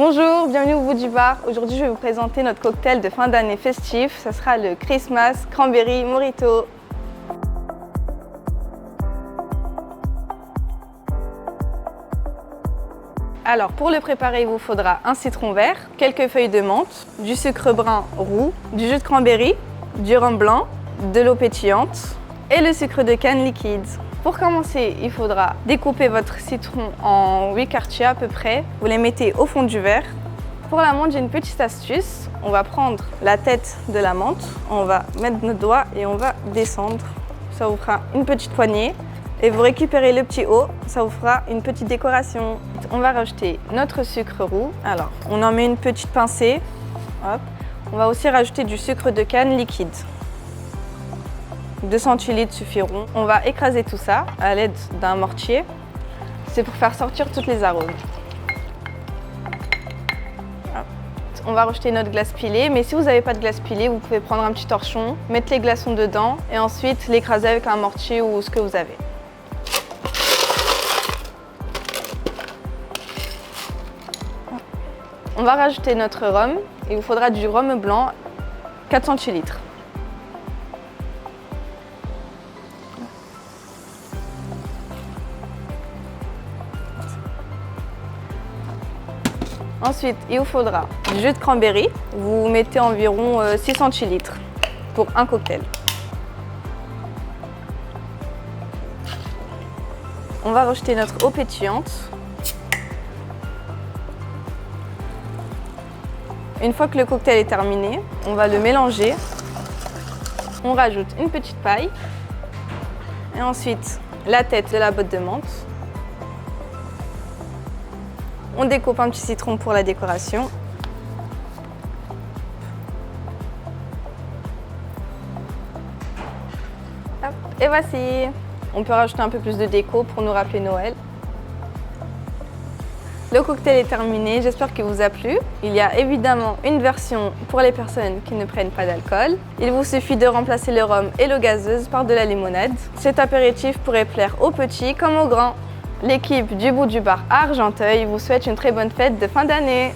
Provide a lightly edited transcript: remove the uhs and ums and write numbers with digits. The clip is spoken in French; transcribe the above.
Bonjour, bienvenue au bout du bar. Aujourd'hui, je vais vous présenter notre cocktail de fin d'année festif. Ça sera le Christmas Cranberry Mojito. Alors, pour le préparer, il vous faudra un citron vert, quelques feuilles de menthe, du sucre brun roux, du jus de cranberry, du rhum blanc, de l'eau pétillante et le sucre de canne liquide. Pour commencer, il faudra découper votre citron en 8 quartiers à peu près. Vous les mettez au fond du verre. Pour la menthe, j'ai une petite astuce. On va prendre la tête de la menthe, on va mettre notre doigt et on va descendre. Ça vous fera une petite poignée. Et vous récupérez le petit haut, ça vous fera une petite décoration. On va rajouter notre sucre roux. Alors, on en met une petite pincée. Hop. On va aussi rajouter du sucre de canne liquide. 2 centilitres suffiront. On va écraser tout ça à l'aide d'un mortier. C'est pour faire sortir tous les arômes. Hop. On va rajouter notre glace pilée, mais si vous n'avez pas de glace pilée, vous pouvez prendre un petit torchon, mettre les glaçons dedans et ensuite l'écraser avec un mortier ou ce que vous avez. On va rajouter notre rhum. Il vous faudra du rhum blanc, 4 centilitres. Ensuite, il vous faudra du jus de cranberry. Vous mettez environ 6 centilitres pour un cocktail. On va rajouter notre eau pétillante. Une fois que le cocktail est terminé, on va le mélanger. On rajoute une petite paille et ensuite la tête de la botte de menthe. On découpe un petit citron pour la décoration. Hop, et voici. On peut rajouter un peu plus de déco pour nous rappeler Noël. Le cocktail est terminé, j'espère qu'il vous a plu. Il y a évidemment une version pour les personnes qui ne prennent pas d'alcool. Il vous suffit de remplacer le rhum et l'eau gazeuse par de la limonade. Cet apéritif pourrait plaire aux petits comme aux grands. L'équipe du bout du bar à Argenteuil vous souhaite une très bonne fête de fin d'année.